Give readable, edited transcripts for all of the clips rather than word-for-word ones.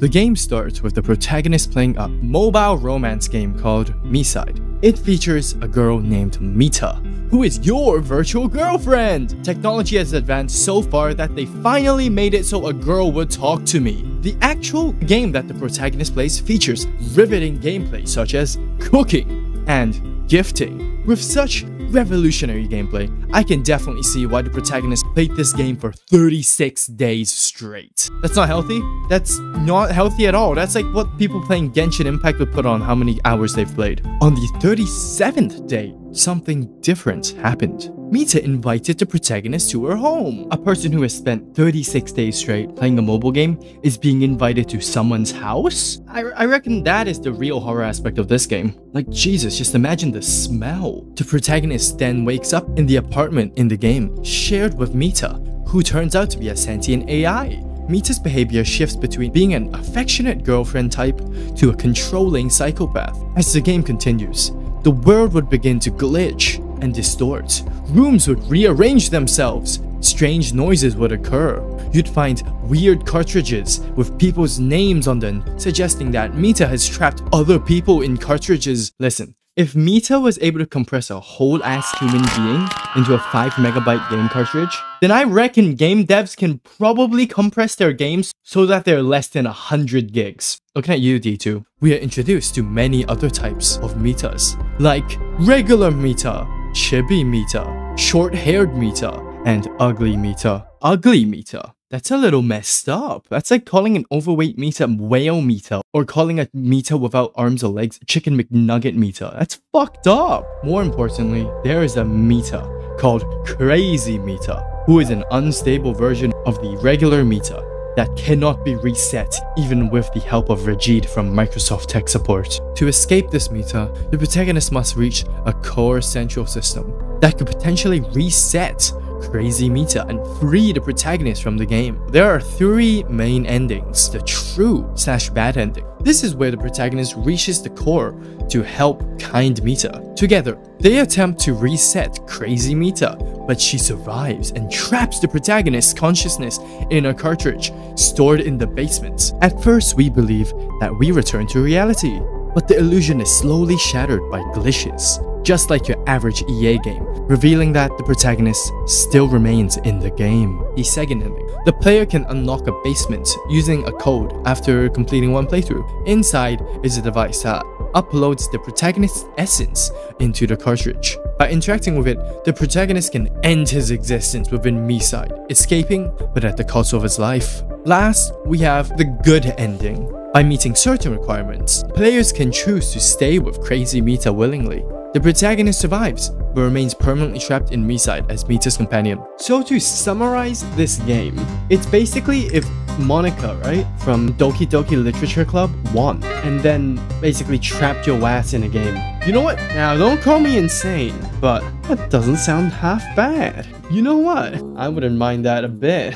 The game starts with the protagonist playing a mobile romance game called MiSide. It features a girl named Mita, who is your virtual girlfriend! Technology has advanced so far that they finally made it so a girl would talk to me. The actual game that the protagonist plays features riveting gameplay such as cooking and gifting. With such revolutionary gameplay, I can definitely see why the protagonist played this game for 36 days straight. That's not healthy. That's not healthy at all. That's like what people playing Genshin Impact would put on how many hours they've played. On the 37th day, something different happened. Mita invited the protagonist to her home. A person who has spent 36 days straight playing a mobile game is being invited to someone's house? I reckon that is the real horror aspect of this game. Like, Jesus, just imagine the smell. The protagonist then wakes up in the apartment in the game, shared with Mita, who turns out to be a sentient AI. Mita's behavior shifts between being an affectionate girlfriend type to a controlling psychopath. As the game continues, the world would begin to glitch and distort. Rooms would rearrange themselves. Strange noises would occur. You'd find weird cartridges with people's names on them, suggesting that Mita has trapped other people in cartridges. Listen, if Mita was able to compress a whole ass human being into a 5 MB game cartridge, then I reckon game devs can probably compress their games so that they're less than 100 gigs. Looking at you, D2, we are introduced to many other types of Mitas, like regular Mita, chibi Mita, short-haired Mita, and ugly Mita. Ugly Mita. That's a little messed up. That's like calling an overweight Mita whale Mita, or calling a Mita without arms or legs chicken McNugget Mita. That's fucked up. More importantly, there is a Mita called Crazy Mita, who is an unstable version of the regular Mita that cannot be reset even with the help of Rajid from Microsoft Tech Support. To escape this Mita, the protagonist must reach a core central system that could potentially reset Crazy Mita and free the protagonist from the game. There are 3 main endings, the true/bad ending. This is where the protagonist reaches the core to help kind Mita. Together, they attempt to reset Crazy Mita, but she survives and traps the protagonist's consciousness in a cartridge stored in the basement. At first, we believe that we return to reality, but the illusion is slowly shattered by glitches, just like your average EA game, revealing that the protagonist still remains in the game. The second ending. The player can unlock a basement using a code after completing one playthrough. Inside is a device that uploads the protagonist's essence into the cartridge. By interacting with it, the protagonist can end his existence within MiSide, escaping but at the cost of his life. Last, we have the good ending. By meeting certain requirements, players can choose to stay with Crazy Mita willingly. The protagonist survives, but remains permanently trapped in MiSide as Mita's companion. So to summarize this game, it's basically if Monica, right, from Doki Doki Literature Club won, and then basically trapped your ass in a game. You know what? Now, don't call me insane, but that doesn't sound half bad. You know what? I wouldn't mind that a bit.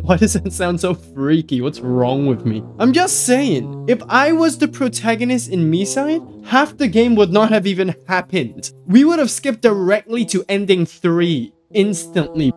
Why does that sound so freaky? What's wrong with me? I'm just saying, if I was the protagonist in MiSide, half the game would not have even happened. We would have skipped directly to ending 3 instantly.